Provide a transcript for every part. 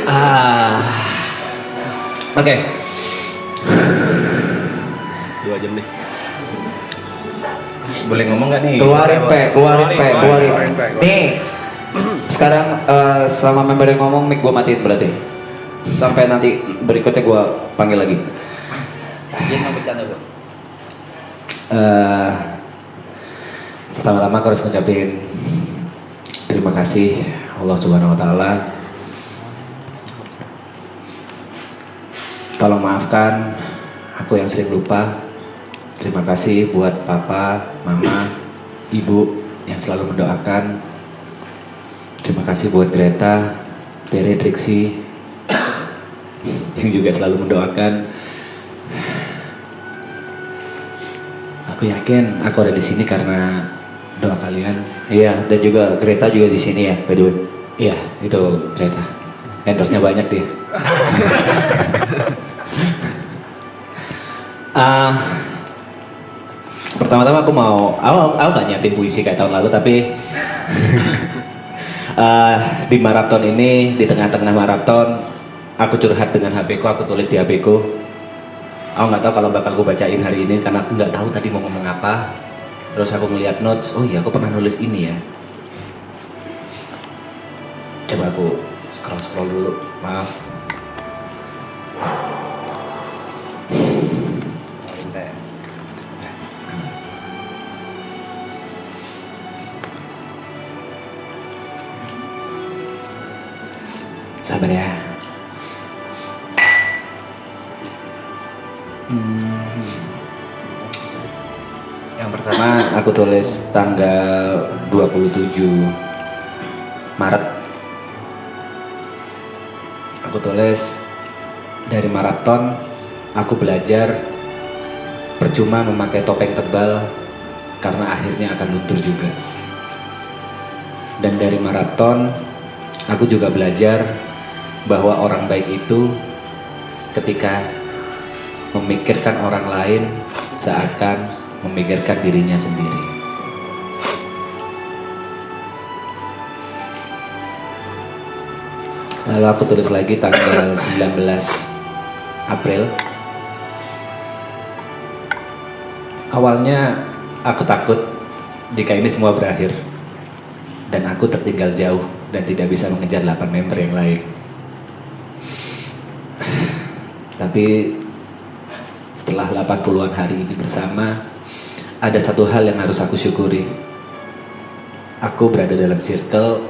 Ah. Oke. 2 jam nih. Boleh ngomong nggak nih? Keluarin. Nih, sekarang selama member yang ngomong mic gue matiin berarti. Sampai nanti berikutnya gue panggil lagi. Dia mau bercanda bro. Pertama-tama aku harus ngucapin terima kasih Allah Subhanahu Wa Taala. Tolong maafkan aku yang sering lupa. Terima kasih buat papa, mama, ibu yang selalu mendoakan. Terima kasih buat Greta, Tere, Trixie yang juga selalu mendoakan. Aku yakin aku ada di sini karena doa kalian. Iya, dan juga Greta juga di sini ya, by the way. Iya, itu Greta. Endorse-nya banyak dia. Pertama-tama aku gak nyiapin puisi kayak tahun lalu, tapi di maraton ini, di tengah-tengah maraton, aku curhat dengan HP ku, aku tulis di HP ku. Aku nggak tahu kalau bakal aku bacain hari ini karena aku nggak tahu tadi mau ngomong apa. Terus aku ngeliat notes, oh iya aku pernah nulis ini ya. Coba aku scroll dulu, maaf. Sabar ya. Yang pertama aku tulis tanggal 27 Maret. Aku tulis dari maraton aku belajar percuma memakai topeng tebal karena akhirnya akan luntur juga. Dan dari maraton aku juga belajar bahwa orang baik itu ketika memikirkan orang lain seakan memikirkan dirinya sendiri. Lalu aku tulis lagi tanggal 19 April. Awalnya aku takut jika ini semua berakhir dan aku tertinggal jauh dan tidak bisa mengejar 8 member yang lain. Tapi setelah 80-an hari ini bersama, ada satu hal yang harus aku syukuri. Aku berada dalam circle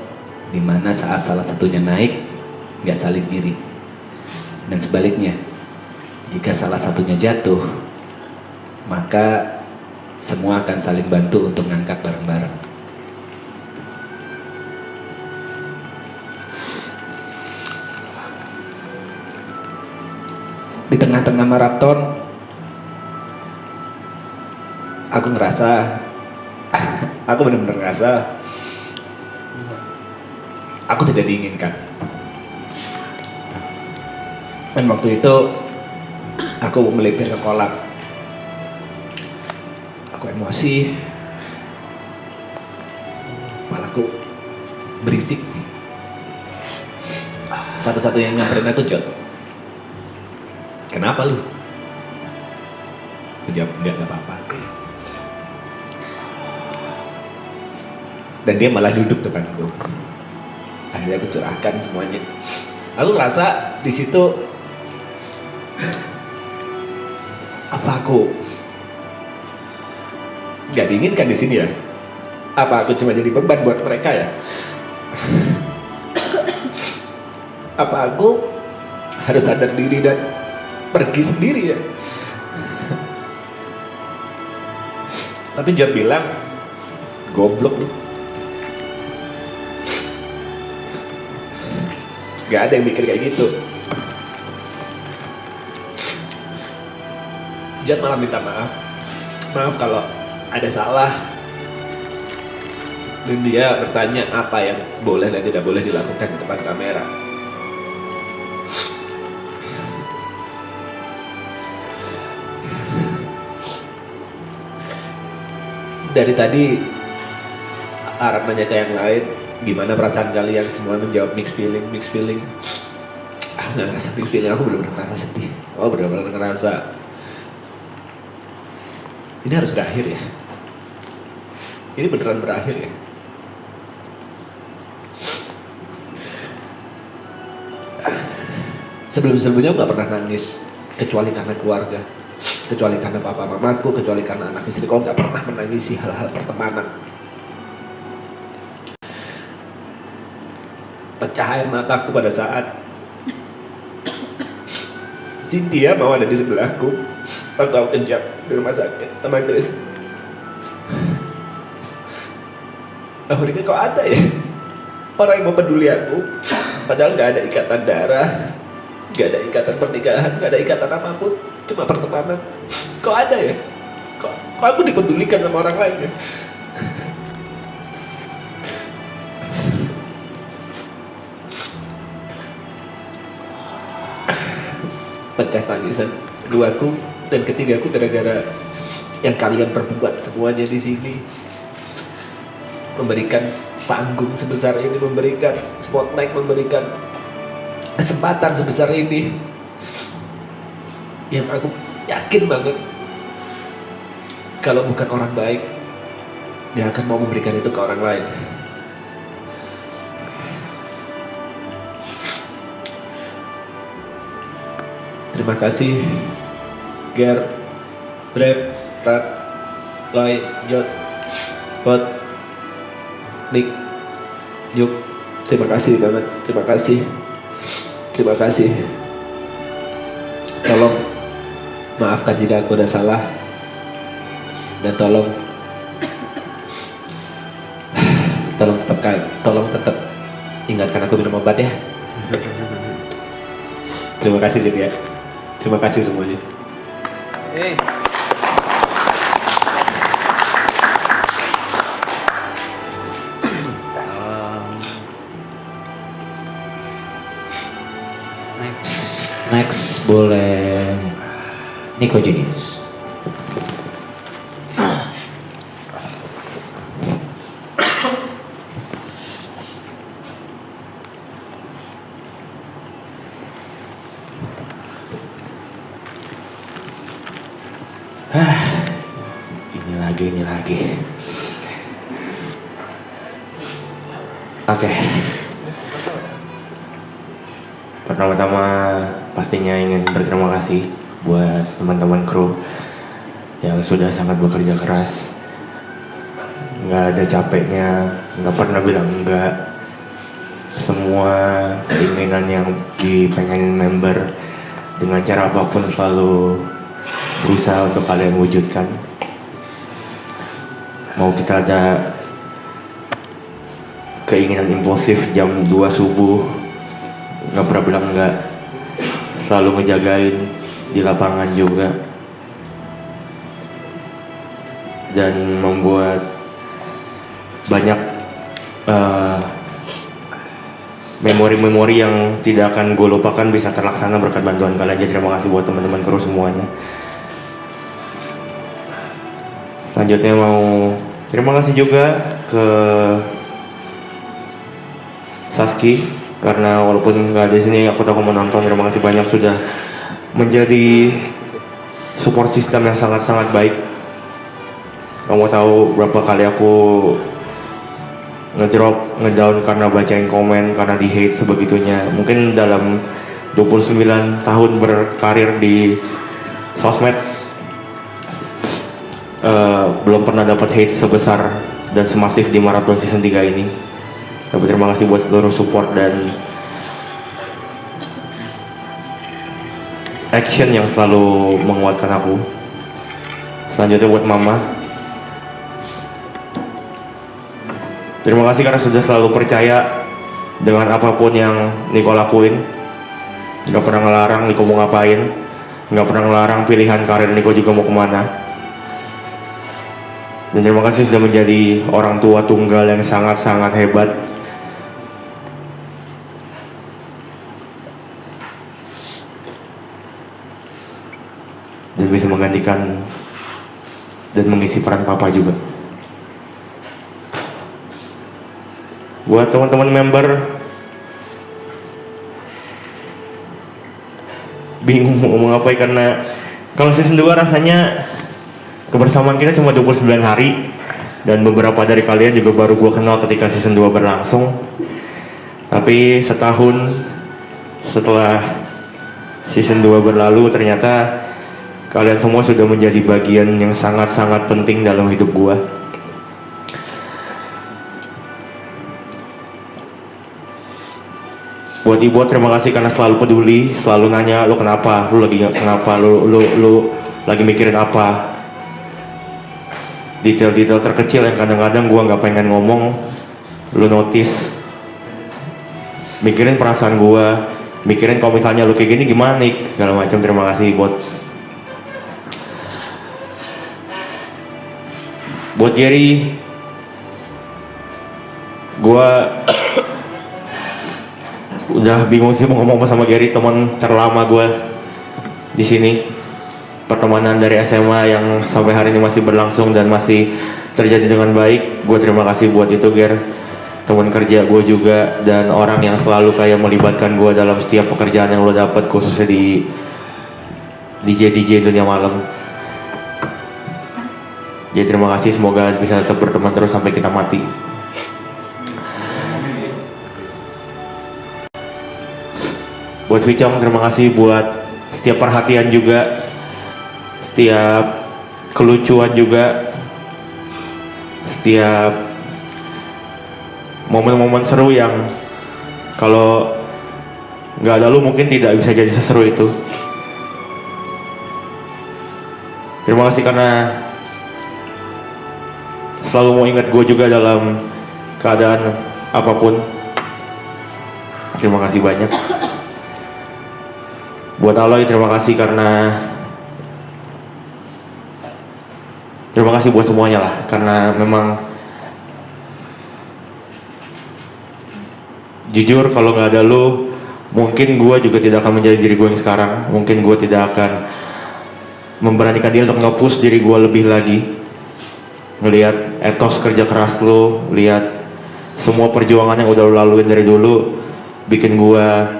di mana saat salah satunya naik, gak saling iri. Dan sebaliknya, jika salah satunya jatuh, maka semua akan saling bantu untuk ngangkat bareng-bareng. Di tengah-tengah maraton, aku ngerasa, aku benar-benar ngerasa aku tidak diinginkan. Dan waktu itu aku melipir ke kolam. Aku emosi, kepalaku berisik. Satu-satunya yang nyamperin aku, John. Kenapa lu? Aku jawab, enggak apa-apa. Dan dia malah duduk depanku. Akhirnya aku curahkan semuanya. Aku ngerasa di situ apa aku nggak diinginkan di sini ya? Apa aku cuma jadi beban buat mereka ya? Apa aku harus sadar diri dan pergi sendiri ya? Tapi John bilang, goblok lu. Gak ada yang mikir kayak gitu. John malah minta maaf. Maaf kalau ada salah. Dan dia bertanya apa yang boleh dan tidak boleh dilakukan di depan kamera. Dari tadi Arab nanya ke yang lain, Gimana perasaan kalian semua menjawab mixed feeling? Aku gak ngerasa mixed feeling, aku benar-benar ngerasa sedih. Oh benar-benar ngerasa ini harus berakhir ya. Ini beneran berakhir ya. Sebelum-sebelumnya aku gak pernah nangis kecuali karena keluarga, kecuali karena papa mamaku, kecuali karena anak istriku. Aku gak pernah menangisi hal-hal pertemanan. Pecah air mataku pada saat Cynthia mau ada di sebelahku waktu aku kejam di rumah sakit sama Grace. Aku pikir kok ada ya orang yang mau peduli aku, padahal gak ada ikatan darah, gak ada ikatan pernikahan, gak ada ikatan apapun, cuma pertemanan. Kok ada ya? Kok aku dipedulikan sama orang lain ya? Pecah tangisan keduaku dan ketigaku gara-gara yang kalian perbuat semuanya di sini. Memberikan panggung sebesar ini, memberikan spotlight, memberikan kesempatan sebesar ini, yang aku yakin banget kalau bukan orang baik dia akan mau memberikan itu ke orang lain. Terima kasih Ger, Brep, Rat, Loy, Jod, Bot, Nick, Yuk. Terima kasih banget, terima kasih. Tolong maafkan jika aku udah salah, dan tolong tetap ingatkan aku minum obat ya. Terima kasih Cynthia. Terima kasih semuanya. Hey. Next boleh Nico Junius. Ini lagi. Oke. Pertama-tama pastinya ingin berterima kasih buat teman-teman kru yang sudah sangat bekerja keras. Nggak ada capeknya, nggak pernah bilang enggak. Semua keinginan yang dipengenin member dengan cara apapun selalu berusaha untuk kalian wujudkan. Mau kita ada keinginan impulsif jam 2 subuh, nggak pernah bilang enggak, selalu ngejagain di lapangan juga, dan membuat banyak memori-memori yang tidak akan gue lupakan bisa terlaksana berkat bantuan kalian. Jadi terima kasih buat teman-teman kru semuanya. Selanjutnya mau terima kasih juga ke Saski, karena walaupun nggak ada di sini aku tahu kamu menonton. Terima kasih banyak sudah menjadi support system yang sangat-sangat baik. Kamu tahu berapa kali aku ngedrop, ngedown karena bacain komen, karena di hate sebegitunya. Mungkin dalam 29 tahun berkarir di sosmed belum pernah dapat hate sebesar dan semasif di Marathon Season 3 ini. Tapi terima kasih buat seluruh support dan action yang selalu menguatkan aku. Selanjutnya buat Mama. Terima kasih karena sudah selalu percaya dengan apapun yang Niko lakuin. Gak pernah ngelarang Niko mau ngapain, gak pernah ngelarang pilihan karir Niko juga mau kemana. Dan terima kasih sudah menjadi orang tua tunggal yang sangat-sangat hebat. Dan bisa menggantikan dan mengisi peran papa juga. Buat teman-teman member, bingung mau ngomong apa ya, karena kalau season 2 rasanya kebersamaan kita cuma 29 hari dan beberapa dari kalian juga baru gue kenal ketika season 2 berlangsung. Tapi setahun setelah season 2 berlalu, ternyata kalian semua sudah menjadi bagian yang sangat-sangat penting dalam hidup gue. Buat Ibu, terima kasih karena selalu peduli, selalu nanya lu kenapa, lu lagi kenapa, lu lagi mikirin apa. Detail-detail terkecil yang kadang-kadang gua nggak pengen ngomong, lu notice. Mikirin perasaan gua, mikirin kalau misalnya lu kayak gini gimana nih, segala macam. Terima kasih buat Jerry. Gua udah bingung sih mau ngomong apa sama Gary, teman terlama gue di sini. Pertemanan dari SMA yang sampai hari ini masih berlangsung dan masih terjadi dengan baik. Gue terima kasih buat itu, Ger. Teman kerja gue juga dan orang yang selalu kayak melibatkan gue dalam setiap pekerjaan yang lo dapat, khususnya di DJ dunia malam. Jadi terima kasih, semoga bisa tetap berteman terus sampai kita mati. Buat Wicong, terima kasih buat setiap perhatian juga, setiap kelucuan juga, setiap momen-momen seru yang kalau nggak ada lu mungkin tidak bisa jadi seseru itu. Terima kasih karena selalu mau ingat gue juga dalam keadaan apapun. Terima kasih banyak. Buat Aloy, terima kasih karena terima kasih buat semuanya lah, karena memang jujur kalau nggak ada lu mungkin gue juga tidak akan menjadi diri gue yang sekarang. Mungkin gue tidak akan memberanikan diri untuk nge-push diri gue lebih lagi. Ngelihat etos kerja keras lu, lihat semua perjuangan yang udah lu laluin dari dulu, bikin gue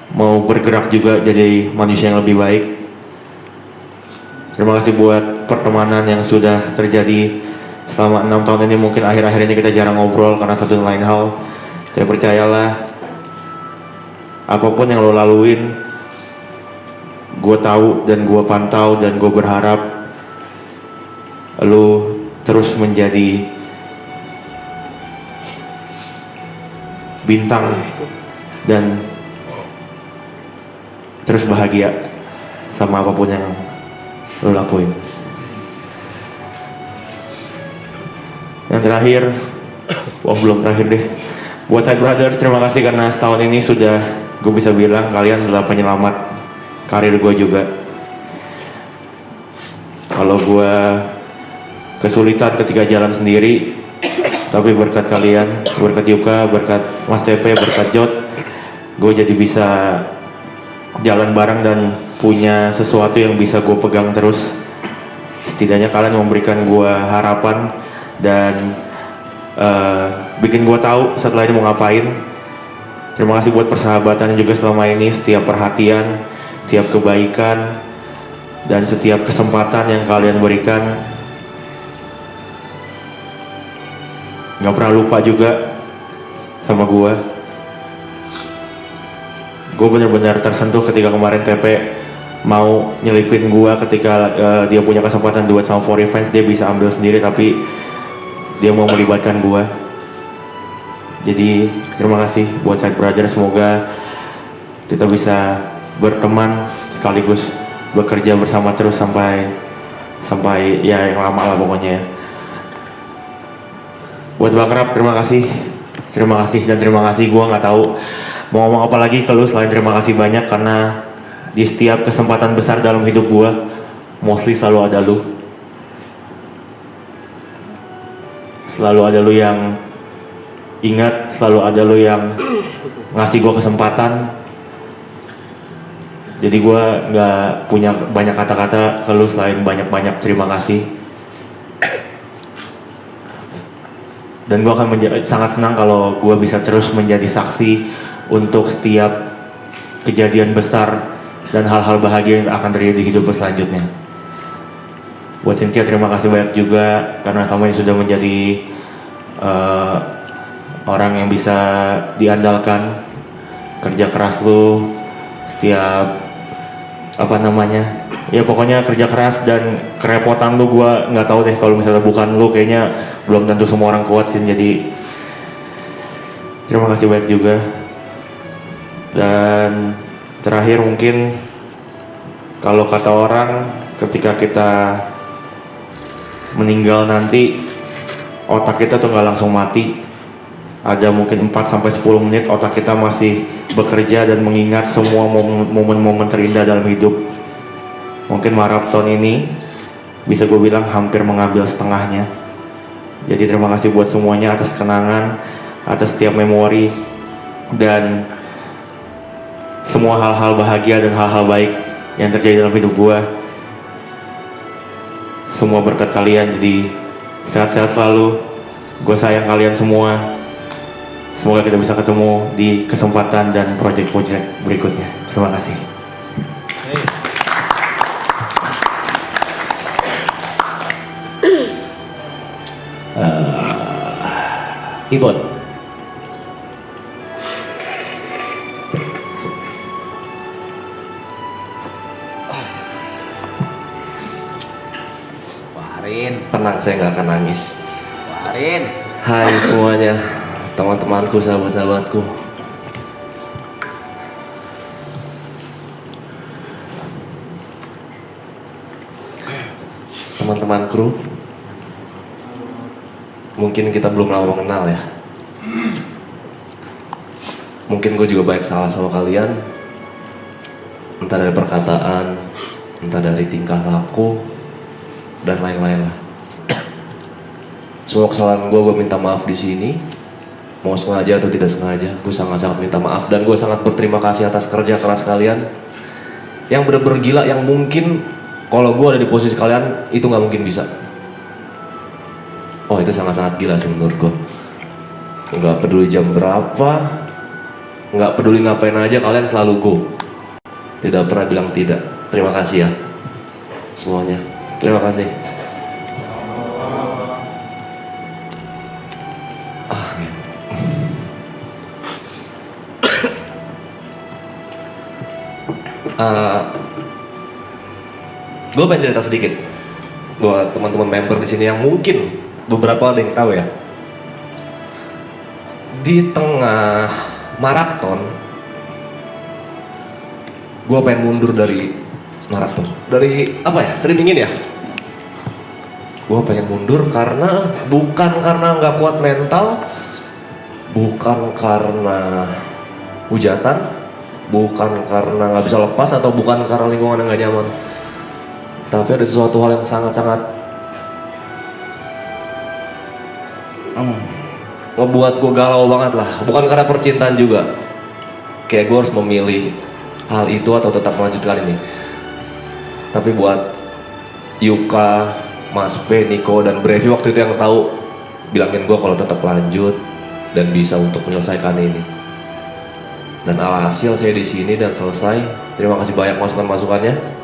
mau bergerak juga jadi manusia yang lebih baik. Terima kasih buat pertemanan yang sudah terjadi selama 6 tahun ini. Mungkin akhir-akhir ini kita jarang ngobrol karena satu dan lain hal. Tapi percayalah, apapun yang lo laluin, gue tahu dan gue pantau dan gue berharap lo terus menjadi bintang dan terus bahagia sama apapun yang lo lakuin. Yang terakhir, belum terakhir deh. Buat Side Brothers, terima kasih karena setahun ini sudah gue bisa bilang kalian adalah penyelamat karir gue juga. Kalau gue kesulitan ketika jalan sendiri, tapi berkat kalian, berkat Yuka, berkat Mas TP, berkat Jot, gue jadi bisa jalan bareng dan punya sesuatu yang bisa gue pegang terus. Setidaknya kalian memberikan gue harapan dan bikin gue tahu setelah ini mau ngapain. Terima kasih buat persahabatan juga selama ini, setiap perhatian, setiap kebaikan, dan setiap kesempatan yang kalian berikan. Gak pernah lupa juga sama gue. Gue benar-benar tersentuh ketika kemarin TP mau nyelipin gue ketika dia punya kesempatan duet sama For Revenge. Dia bisa ambil sendiri tapi dia mau melibatkan gue. Jadi terima kasih buat Side Brother. Semoga kita bisa berteman sekaligus bekerja bersama terus sampai ya yang lama lah pokoknya. Buat Bang Rap, terima kasih dan terima kasih. Gue nggak tahu mau ngomong apa lagi ke lu selain terima kasih banyak, karena di setiap kesempatan besar dalam hidup gue mostly selalu ada lu. Selalu ada lu yang ingat, selalu ada lu yang ngasih gue kesempatan. Jadi gue nggak punya banyak kata-kata ke lu selain banyak-banyak terima kasih. Dan gue akan sangat senang kalau gue bisa terus menjadi saksi untuk setiap kejadian besar dan hal-hal bahagia yang akan terjadi di hidup selanjutnya. Buat Cynthia, terima kasih banyak juga karena selama ini sudah menjadi orang yang bisa diandalkan. Kerja keras lu, setiap ya pokoknya kerja keras dan kerepotan lu gue nggak tahu deh, kalau misalnya bukan lu kayaknya belum tentu semua orang kuat sih. Jadi terima kasih banyak juga. Dan terakhir mungkin kalau kata orang, ketika kita meninggal nanti otak kita tuh nggak langsung mati, ada mungkin 4-10 menit otak kita masih bekerja dan mengingat semua momen-momen terindah dalam hidup. Mungkin maraton ini bisa gue bilang hampir mengambil setengahnya. Jadi terima kasih buat semuanya atas kenangan, atas setiap memori, dan semua hal-hal bahagia dan hal-hal baik yang terjadi dalam hidup gue. Semua berkat kalian, jadi sehat-sehat selalu. Gue sayang kalian semua. Semoga kita bisa ketemu di kesempatan dan proyek-proyek berikutnya. Terima kasih. Ibon. Warin. Tenang, saya nggak akan nangis. Warin. Hai semuanya, teman-temanku, sahabat-sahabatku. Teman-teman kru, mungkin kita belum lama mengenal ya. Mungkin gue juga banyak salah sama kalian, entah dari perkataan, entah dari tingkah laku, dan lain-lain lah. Semua kesalahan gue minta maaf di sini. Mau sengaja atau tidak sengaja, gue sangat-sangat minta maaf. Dan gue sangat berterima kasih atas kerja keras kalian yang bener-bener gila, yang mungkin kalau gue ada di posisi kalian itu nggak mungkin bisa. Oh, itu sangat-sangat gila sih menurut gue. Nggak peduli jam berapa, nggak peduli ngapain aja, kalian selalu go. Tidak pernah bilang tidak. Terima kasih ya semuanya. Terima kasih. Gue pengen cerita sedikit buat teman-teman member di sini yang mungkin beberapa ada yang tahu ya. Di tengah maraton, gue pengen mundur dari maraton. Dari apa ya? Sering dingin ya. Gue pengen mundur karena bukan karena nggak kuat mental, bukan karena hujatan, bukan karena nggak bisa lepas, atau bukan karena lingkungan yang nggak nyaman. Tapi ada sesuatu hal yang sangat-sangat ngebuat gue galau banget lah. Bukan karena percintaan juga. Kayak gue harus memilih hal itu atau tetap melanjutkan ini. Tapi buat Yuka, Mas P, Niko, dan Brevi waktu itu yang tahu, bilangin gue kalau tetap lanjut dan bisa untuk menyelesaikan ini. Dan alhasil saya di sini dan selesai. Terima kasih banyak masukan-masukannya.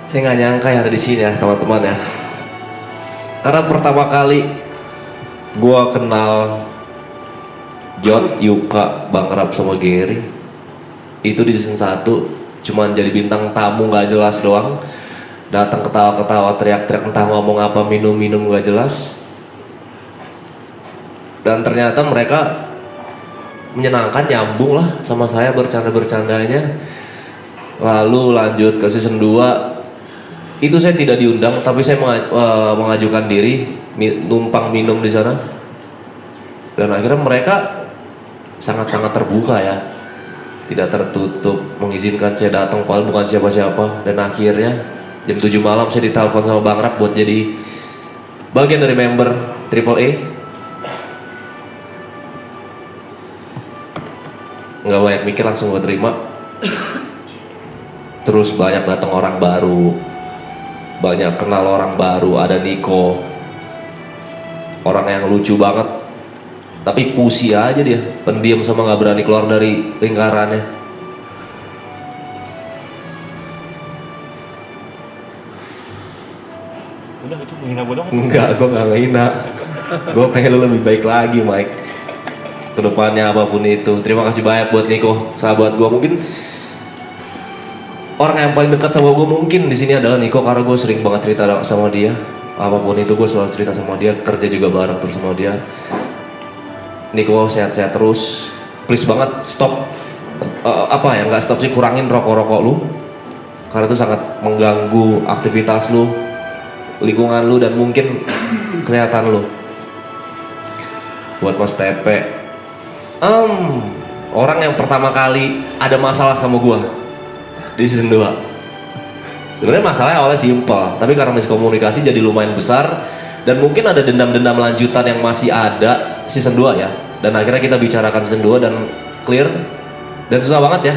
Saya nggak nyangka ya ada di sini ya teman-teman ya. Karena pertama kali gue kenal Jod, Yuka, Bang Rap sama Gary itu di season 1, cuman jadi bintang tamu nggak jelas doang. Datang ketawa-ketawa, teriak-teriak, entah ngomong apa, minum-minum nggak jelas. Dan ternyata mereka menyenangkan, nyambung lah sama saya bercanda-bercandanya. Lalu lanjut ke season 2. Itu saya tidak diundang, tapi saya mengajukan diri numpang minum di sana. Dan akhirnya mereka sangat-sangat terbuka ya, tidak tertutup, mengizinkan saya datang padahal bukan siapa-siapa. Dan akhirnya jam 7 malam saya ditelepon sama Bang Rap buat jadi bagian dari member Triple A. Nggak banyak mikir, langsung gue terima. terus banyak datang orang baru, banyak kenal orang baru. Ada Niko, orang yang lucu banget tapi pusi aja dia, pendiam sama nggak berani keluar dari lingkarannya. Udah itu menghina gue dong. Enggak, gue nggak ngehina. Gue pengen lu lebih baik lagi, Mike. Kedepannya apapun itu. Terima kasih banyak buat Niko, sahabat gue. Mungkin orang yang paling dekat sama gue mungkin di sini adalah Niko, karena gue sering banget cerita sama dia. Apapun itu gue selalu cerita sama dia, kerja juga bareng terus sama dia. Niko sehat-sehat terus. Please banget stop nggak stop sih, kurangin rokok-rokok lu. Karena itu sangat mengganggu aktivitas lu, lingkungan lu, dan mungkin kesehatan lu. Buat Mas Tepe, orang yang pertama kali ada masalah sama gua di season 2. Sebenarnya masalahnya awalnya simpel, tapi karena miskomunikasi jadi lumayan besar, dan mungkin ada dendam-dendam lanjutan yang masih ada season 2 ya. Dan akhirnya kita bicarakan season 2 dan clear, dan susah banget ya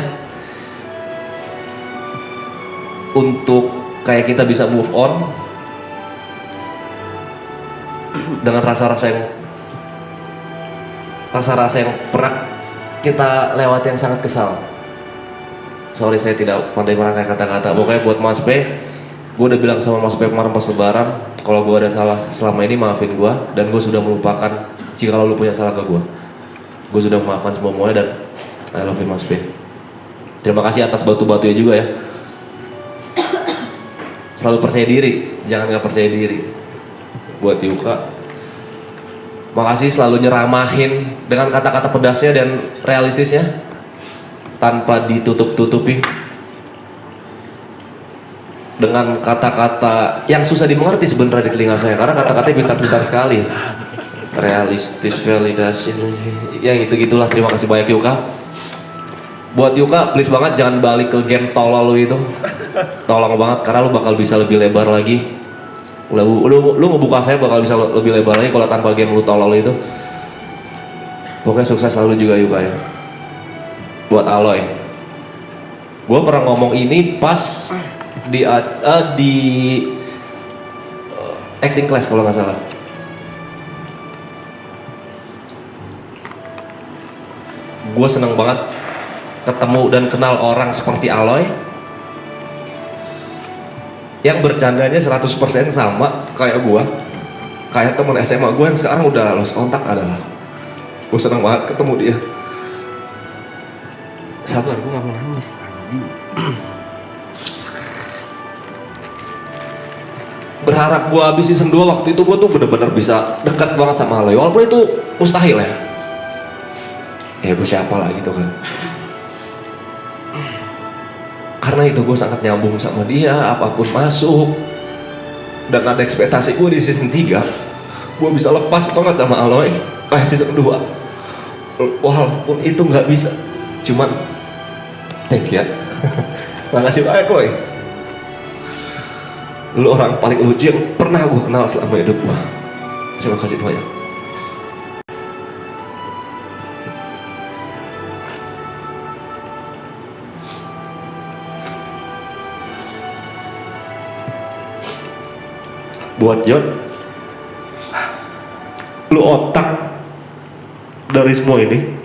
untuk kayak kita bisa move on dengan rasa-rasa yang pernah kita lewati yang sangat kesal. Sorry, saya tidak pandai merangkai kata-kata. Pokoknya buat Mas P, gue udah bilang sama Mas P kemarin pas lebaran, kalau gue ada salah selama ini maafin gue, dan gue sudah melupakan jika lu punya salah ke gue. Gue sudah memaafkan semuanya, dan I love you Mas P. Terima kasih atas batu-batunya juga ya. Selalu percaya diri, jangan gak percaya diri. Buat Yuka, makasih selalu nyeramahin dengan kata-kata pedasnya dan realistisnya tanpa ditutup-tutupi dengan kata-kata yang susah dimengerti sebenarnya di telinga saya, karena kata-katanya pintar-pintar sekali. Realistis, validasi, yang gitu-gitulah. Terima kasih banyak Yuka. Buat Yuka, please banget jangan balik ke game tolol lu itu. Tolong banget, karena lu bakal bisa lebih lebar lagi. Lu ngebuka saya bakal bisa lebih lebar lagi kalau tanpa game lu tolol itu. Pokoknya sukses selalu juga Yuka ya. Buat Aloy, gue pernah ngomong ini pas di acting class kalau nggak salah. Gue seneng banget ketemu dan kenal orang seperti Aloy yang bercandanya 100% sama kayak gue, kayak temen SMA gue yang sekarang udah lost kontak adalah. Gue seneng banget ketemu dia. Sabar, gue gak mau nangis. Berharap gue habis season 2 waktu itu gue tuh bener-bener bisa dekat banget sama Aloy, walaupun itu mustahil ya. Ya gue siapa lah gitu kan. Karena itu gue sangat nyambung sama dia, apapun masuk. Dan ada ekspektasi gue di season 3 gue bisa lepas banget sama Aloy kayak season 2. Walaupun itu gak bisa, cuman thank you ya. Makasih banyak Koy. Lu orang paling lucu yang pernah gue kenal selama hidup gue. Terima kasih banyak. Buat John, lu otak dari semua ini,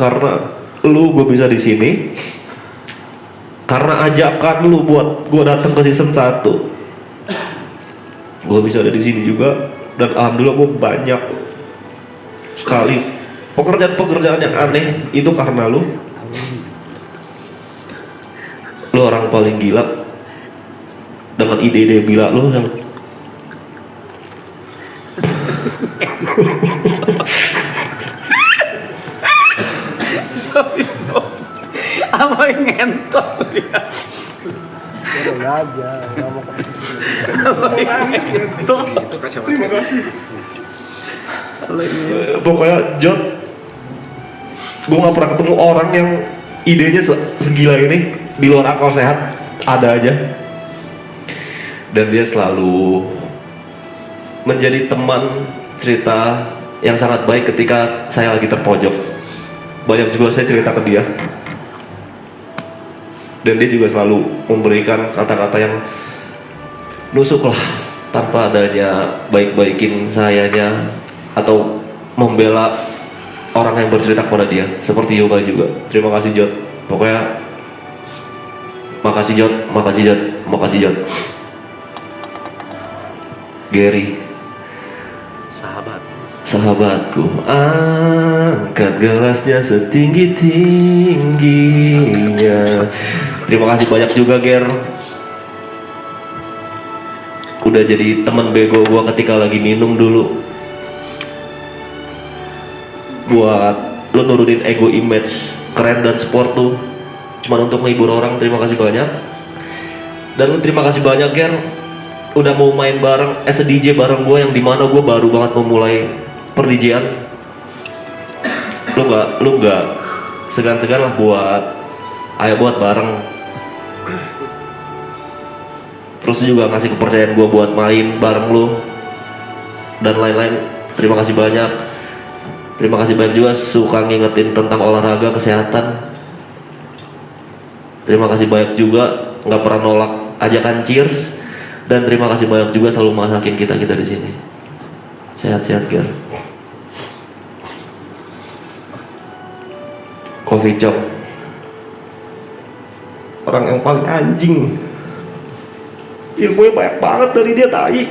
karena lu gue bisa di sini, karena ajakan lu buat gue datang ke season 1, gue bisa ada di sini juga, dan alhamdulillah gue banyak sekali pekerjaan-pekerjaan yang aneh itu karena lu. Lu orang paling gila dengan ide-ide gila lu yang Sorry, apa yang ngentot dia? Udah aja, nggak mau terima kasih. Pokoknya John, gue gak pernah ketemu orang yang idenya segila ini di luar akal sehat, ada aja. Dan dia selalu menjadi teman cerita yang sangat baik ketika saya lagi terpojok. Banyak juga saya cerita ke dia. Dan dia juga selalu memberikan kata-kata yang nusuk lah, tanpa adanya baik-baikin sayanya atau membela orang yang bercerita kepada dia, seperti Yoga juga. Terima kasih Jod, pokoknya makasih Jod, makasih Jod, makasih Jod. Gary, sahabatku, angkat gelasnya setinggi-tingginya. Terima kasih banyak juga Ger, udah jadi teman bego gua ketika lagi minum dulu, buat lo nurunin ego image keren dan sport tuh cuman untuk menghibur orang. Terima kasih banyak. Dan lu terima kasih banyak Ger, udah mau main bareng as a DJ bareng gua, yang dimana gua baru banget memulai per DJ-an. Lu nggak segan-segan lah buat ayo buat bareng. Terus juga ngasih kepercayaan gua buat main bareng lu dan lain-lain. Terima kasih banyak. Terima kasih banyak juga suka ngingetin tentang olahraga, kesehatan. Terima kasih banyak juga nggak pernah nolak ajakan cheers. Dan terima kasih banyak juga selalu masakin kita di sini. Sehat-sehat Ger. Coffee Chop, orang yang paling anjing. Ilmunya banyak banget dari dia, tai.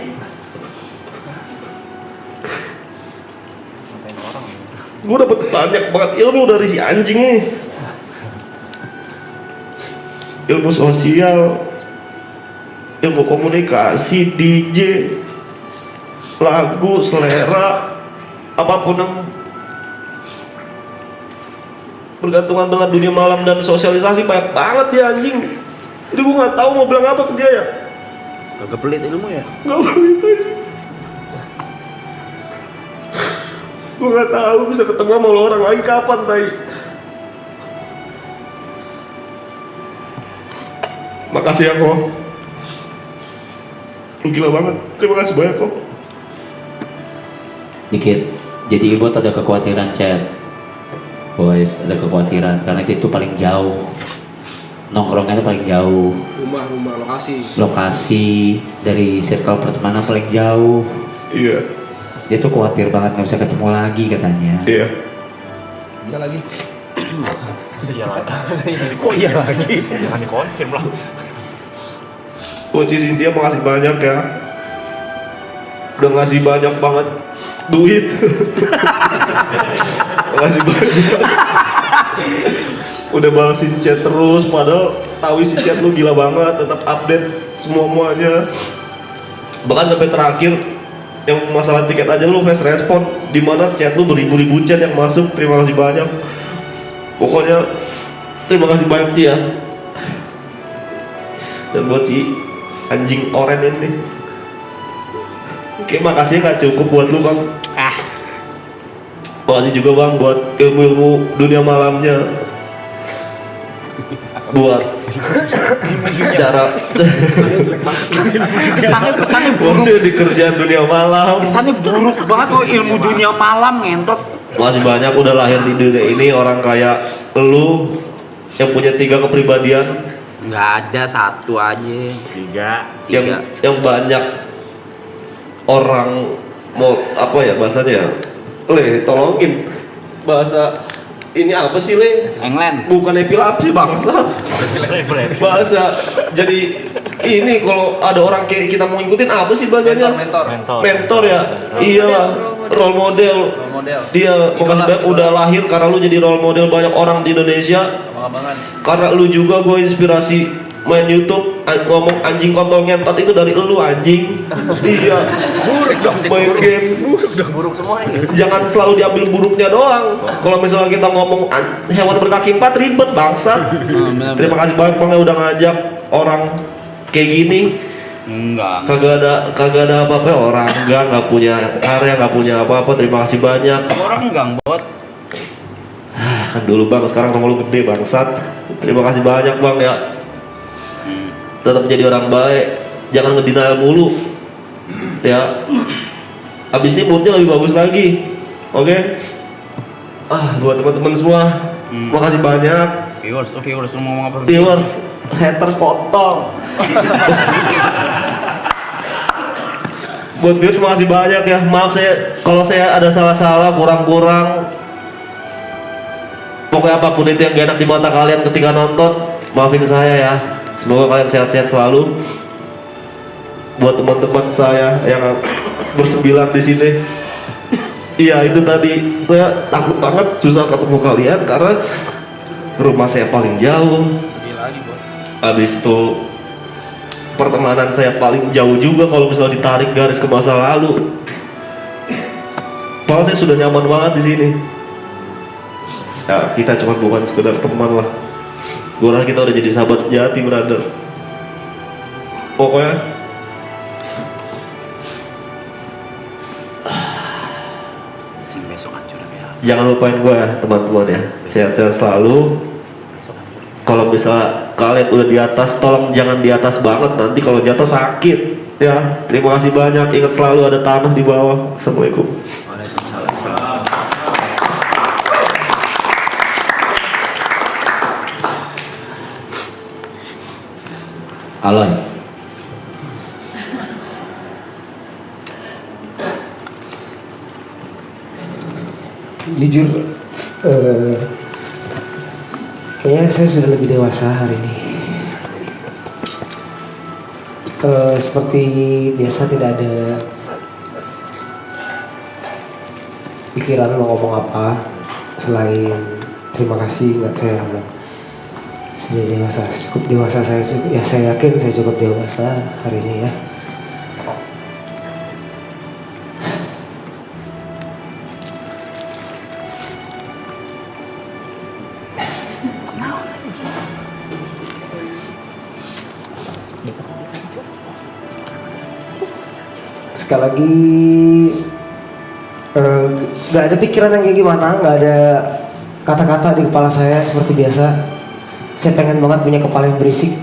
Gue dapet banyak banget ilmu dari si anjing nih. Ilmu sosial, ilmu komunikasi, DJ, lagu, selera, apapun yang bergantungan dengan dunia malam dan sosialisasi banyak banget sih anjing. Jadi gue nggak tahu mau bilang apa ke dia ya. Kagak pelit ilmu ya? Gak pelit aja. Gue nggak tahu bisa ketemu sama lo orang lagi kapan, tai. Makasih ya kok. Lu gila banget. Terima kasih banyak kok. Dikit. Jadi Ibot ada kekhawatiran chat. Boys, ada kekhawatiran karena itu paling jauh. Nongkrongnya itu paling jauh. Rumah lokasi. Lokasi dari circle pertemanan paling jauh. Iya. Dia tuh khawatir banget nggak bisa ketemu lagi katanya. Iya. Iya lagi. Kok iya lagi? Jangan dikonfirm lah. Coach Cynthia makasih banyak ya. Udah ngasih banyak banget duit. Makasih banyak. Udah balesin chat terus, padahal tahu isi chat lu gila banget, tetap update semuanya. Bahkan sampai terakhir yang masalah tiket aja lu fast respon, dimana chat lu beribu-ribu chat yang masuk. Terima kasih banyak. Pokoknya terima kasih banyak Ci ya. Dan buat si anjing oren ini, oke, makasih gak cukup buat lu bang. Makasih juga bang buat ilmu-ilmu dunia malamnya, buat cara Kesannya buruk. maksudnya di kerjaan dunia malam. Kesannya buruk banget lo ilmu dunia malam ngentot. Makasih banyak udah lahir di dunia ini orang kayak lu yang punya 3 kepribadian. Nggak ada, satu aja. Tiga. Yang banyak orang mau apa ya bahasanya, Le, tolongin bahasa ini apa sih Le? England. Bukan epilepsi bangsa. Bahasa jadi ini kalau ada orang kayak kita mau ngikutin apa sih bahasanya? Mentor ya. Iyalah, role model. Dia makasih banyak udah lahir karena lu jadi role model banyak orang di Indonesia. Karena lu juga gue inspirasi main YouTube ngomong anjing kontol ngentot itu dari lu anjing. Iya. Buruk dong main game. Buruk semua ini. Jangan selalu diambil buruknya doang. Kalau misalnya kita ngomong hewan berkaki 4 ribet bangsat. Terima kasih banyak Bang yang udah ngajak orang kayak gini. Enggak. Kagak ada apa-apa orang nggak punya karya, nggak punya apa-apa. Terima kasih banyak. Orang enggak, Bot. Kan dulu Bang, sekarang nomor lu gede bangsat. Terima kasih banyak Bang ya. Tetap jadi orang baik, jangan ngedenial mulu. Ya. Abis ini moodnya lebih bagus lagi. Oke? Buat teman-teman semua, makasih banyak Viewers lu ngomong apa? Viewers, haters potong. Buat viewers makasih banyak ya. Maaf kalau saya ada salah-salah, kurang-kurang. Pokoknya apapun itu yang gak enak di mata kalian ketika nonton, maafin saya ya. Semoga kalian sehat-sehat selalu. Buat teman-teman saya yang bersembilan di sini. Iya itu tadi, saya takut banget susah ketemu kalian karena rumah saya paling jauh. Habis itu pertemanan saya paling jauh juga kalau misalnya ditarik garis ke masa lalu. Padahal saya sudah nyaman banget di sini. Ya kita cuma bukan sekedar teman lah. Gue rasa kita udah jadi sahabat sejati, brother. Pokoknya jangan lupain gue ya teman-teman ya. Sehat-sehat selalu. Kalau misalnya kalian udah di atas, tolong jangan di atas banget, nanti kalau jatuh sakit ya. Terima kasih banyak, ingat selalu ada tanah di bawah. Assalamualaikum. Aloy. Jujur, kayaknya saya sudah lebih dewasa hari ini. Seperti biasa tidak ada pikiran mau ngomong apa selain terima kasih. Nggak, saya bilang sudah dewasa, cukup dewasa. Saya yakin saya cukup dewasa hari ini ya. Sekali lagi gak ada pikiran yang kayak gimana, gak ada kata-kata di kepala saya seperti biasa. Saya pengen banget punya kepala yang berisik,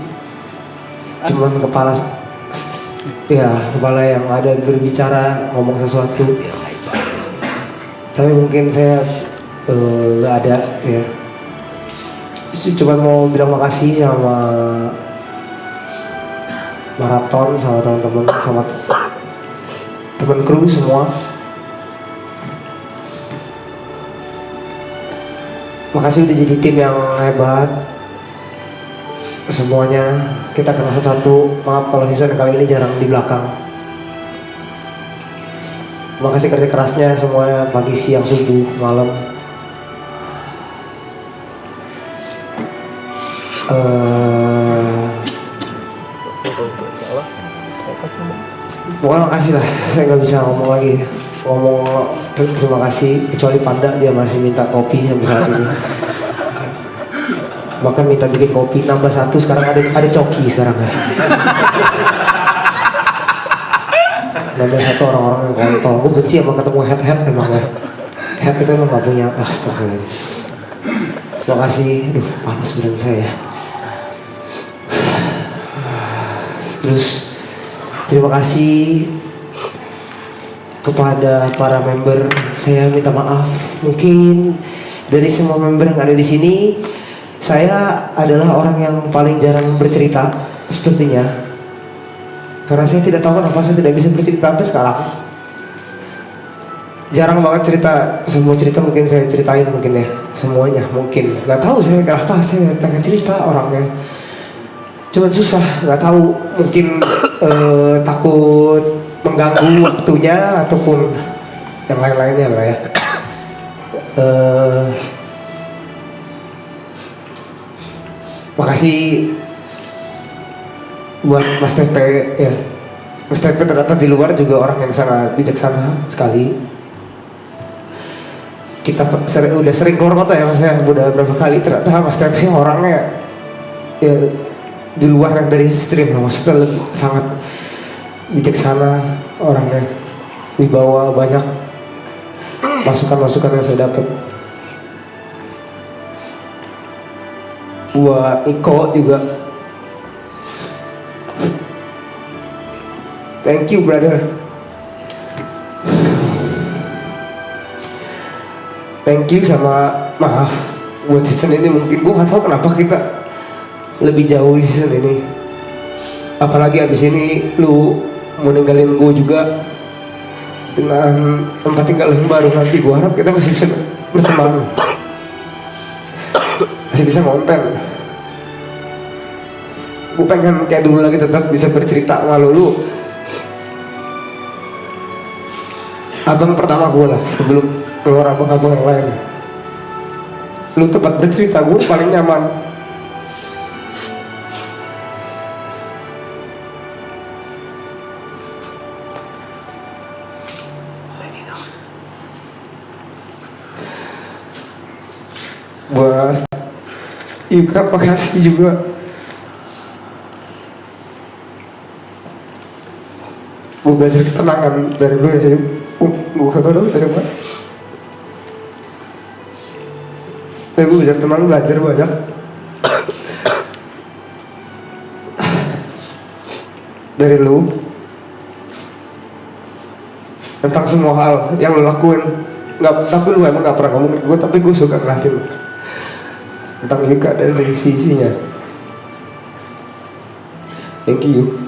cuman kepala yang ada berbicara ngomong sesuatu. Tapi mungkin saya gak ada ya. Cuma mau bilang makasih sama Marathon, sama teman-teman, sama teman kru semua. Makasih udah jadi tim yang hebat. Semuanya kita kenal satu-satu. Maaf kalau season kali ini jarang di belakang. Makasih kerja kerasnya semuanya, pagi, siang, subuh, malam. Pokoknya makasih lah, saya nggak bisa ngomong lagi. Ngomong terima kasih, kecuali Panda, dia masih minta kopi sampai saat ini. Bahkan minta bikin kopi, nambah satu, sekarang ada coki sekarang ya. Nambah satu orang-orang yang kontol. Gue benci emang ketemu head emang ya. Head itu emang gak punya, astagfirullah. Makasih, aduh panas badan saya. Terus terima kasih kepada para member. Saya minta maaf, mungkin dari semua member yang ada di sini, saya adalah orang yang paling jarang bercerita sepertinya. Karena saya tidak tahu kenapa saya tidak bisa bercerita sampai sekarang. Jarang banget cerita, semua cerita mungkin saya ceritain mungkin ya, semuanya mungkin. Gak tahu saya kenapa saya pengen cerita orangnya. Cuman susah, nggak tahu, mungkin takut mengganggu waktunya ataupun yang lain-lainnya lah ya. Makasih buat Mas Tepe ya. Mas Tepe ternyata di luar juga orang yang sangat bijaksana sekali. Kita udah sering keluar kota ya Mas ya, udah berapa kali, ternyata Mas Tepe orangnya ya di luar yang dari stream, maksudnya lebih sangat bijaksana orangnya, wibawa, banyak masukan-masukan yang saya dapat. Buat Iko juga, thank you brother, thank you. Sama maaf buat season ini. Mungkin gue gak tahu kenapa kita lebih jauh di season ini, apalagi abis ini lu mau ninggalin gue juga dengan tempat tinggal yang baru. Nanti gue harap kita masih bisa berteman, masih bisa ngonten. Gue pengen kayak dulu lagi, tetap bisa bercerita sama lu abang pertama gue lah, sebelum keluar abang-abang yang lain. Lu tempat bercerita gue paling nyaman. Buat Yuka, makasih juga. Gue belajar ketenangan dari lu ya. Gue gak tau dari mana. Tapi gue belajar tenang, belajar banyak. Dari lu tentang semua hal yang lu lakuin. Tapi lu emang gak pernah ngomongin gue, tapi gue suka ngeliatin tentang Yuka dan sisi-sisinya. Thank you.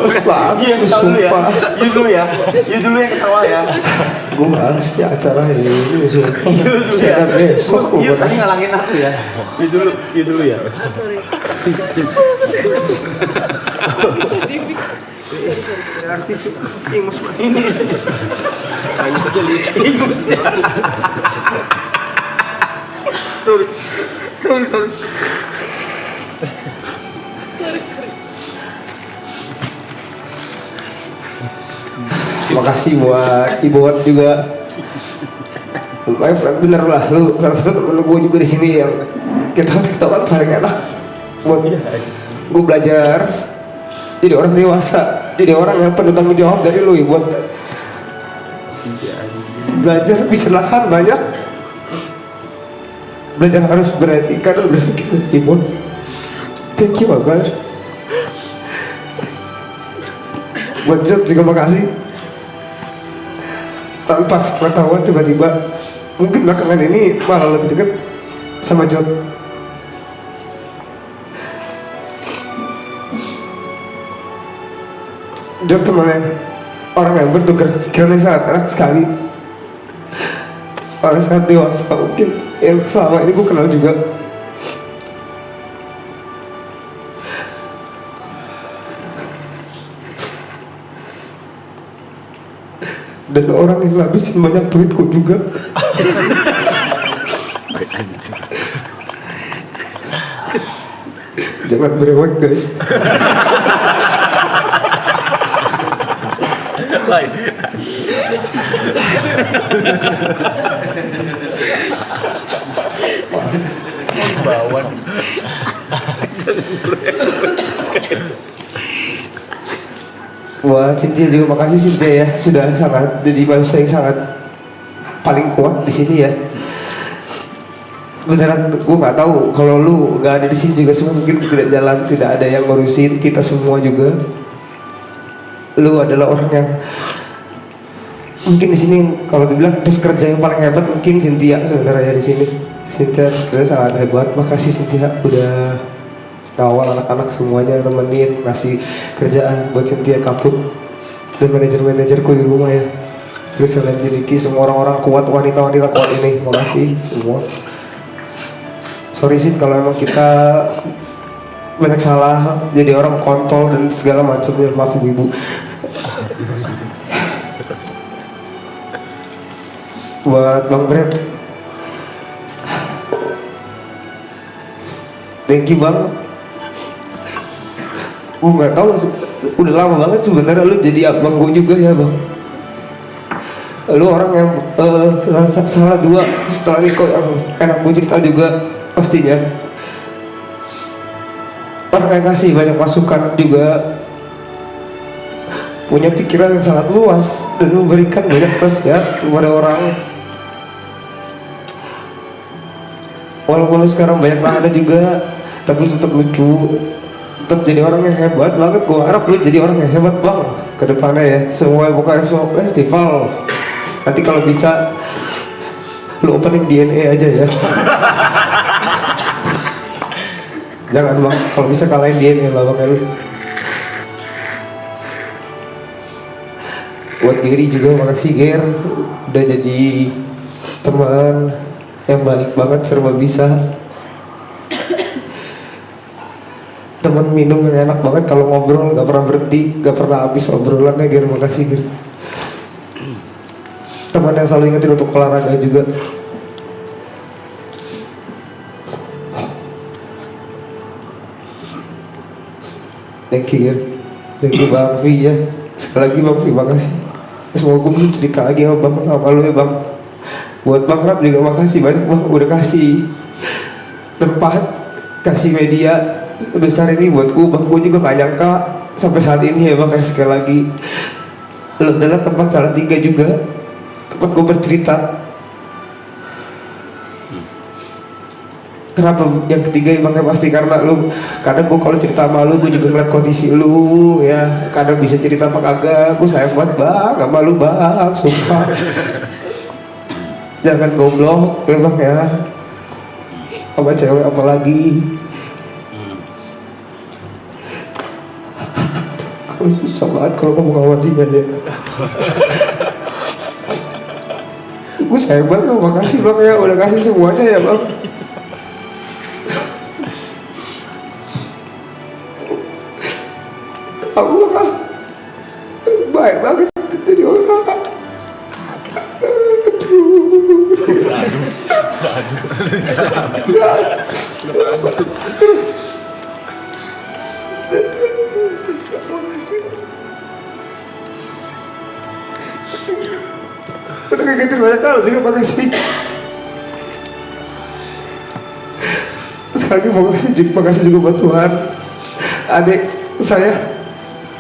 Males banget, sumpah. You dulu ya yang ketawa ya. Gue males ya acara ini, sumpah. Saya besok You tadi ngalangin aku ya. You dulu ya. Artis ingus mas Ini. Ingus aja lihat. Ingus ya. Sorry. Makasih buat Ibuat juga. My friend, bener lah, lu salah satu temen gue juga di sini yang kita tiktokan paling enak. Buat gue belajar jadi orang dewasa, jadi orang yang penuh tanggung jawab dari lu, Ibuat. Belajar bisa nahan banyak, belajar harus beretika dan berpikir. Ibuat, thank you banget. Buat Jod juga makasih. Tanpa sepengetahuan tiba-tiba mungkin belakangan ini malah lebih dekat sama Jod. Jod temannya orang yang bertukar pikirannya sangat enak sekali, orang sangat dewasa mungkin yang selama ini gue kenal juga. Dan orang yang ngabisin banyak duitku juga. Jangan berewek guys. Bawaan. Wah, Cynthia juga makasih Cynthia ya, sudah sangat jadi manusia yang sangat paling kuat di sini ya. Beneran gue nggak tahu kalau lu nggak ada di sini juga semua mungkin tidak jalan, tidak ada yang ngurusin kita semua juga. Lu adalah orang yang mungkin di sini kalau dibilang terus kerja yang paling hebat mungkin Cynthia sebenarnya di sini. Cynthia kerja sangat hebat. Makasih Cynthia udah awal anak-anak semuanya temenin, ngasih kerjaan buat Cynthia Kaput dan manajer-manajerku di rumah ya. Terus Niki, semua orang-orang kuat, wanita-wanita kuat ini, makasih semua. Sorry sih kalau emang kita banyak salah, jadi orang kontol dan segala macam ya, maaf ibu. Buat Bang Brad, thank you Bang. Nggak tahu, udah lama banget sebenarnya lu jadi abang gue juga ya Bang. Lu orang yang salah dua setelah Niko yang enak gue cerita juga pastinya. Orang yang kasih banyak masukan juga, punya pikiran yang sangat luas dan memberikan banyak nasihat kepada orang. Walaupun sekarang banyak ada juga, tapi tetap lucu, tetap jadi orang yang hebat banget. Gue harap lu jadi orang yang hebat bang ke depannya ya. Semua pokoknya semua festival. Nanti kalau bisa lu opening DNA aja ya. Jangan bang, kalau bisa kalahin DNA lah bang lu. Buat Gary juga makasih Ger, udah jadi teman yang baik banget, serba bisa. Teman minum yang enak banget, kalau ngobrol gak pernah berhenti, gak pernah habis obrolannya. Ger, makasih Ger. Teman yang selalu ingetin untuk olahraga juga. Thank you Ger. Thank you Bang V ya. Sekali lagi Bang V makasih. Semoga gue bisa cerita lagi sama Bang sama lu ya Bang. Buat Bang Rap juga makasih banyak Bang, udah kasih tempat, kasih media besar ini buat gue Bang. Gue juga gak nyangka sampai saat ini ya Bang. Sekali lagi lu adalah tempat Salatiga juga, tempat gue bercerita. Kenapa yang ketiga ya Bang, ya pasti karena lu, kadang gue kalau cerita sama lu, gue juga ngeliat kondisi lu ya. Kadang bisa cerita apa kagak, gue sayang banget Bang sama lu Bang, sumpah. Jangan goblok ya Bang ya, sama cewek apalagi. Kalau susah banget kalau ngomong sama dia ya. Gue sayang banget, makasih Bang ya, udah kasih semuanya ya Bang. Aku lah baik banget jadi orang. Udah kagetin banyak hal juga, makasih. Sekali lagi makasih juga buat Tuhan, adik saya,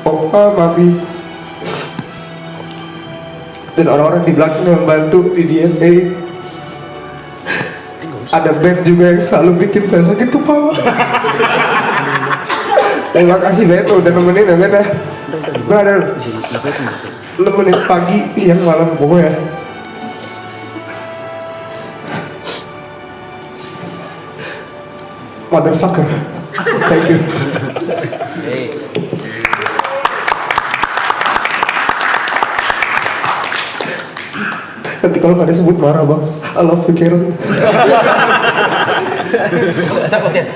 opa, mami, dan orang-orang di belakang yang membantu di DNA. Ada band juga yang selalu bikin saya sakit kepala. Terima kasih banyak udah nemenin ya kan ya. Gue ada nemenin pagi, siang, malam pokoknya. Motherfucker. Thank you. Nanti kalau nggak disebut marah Bang. I love you Karen. Takutnya.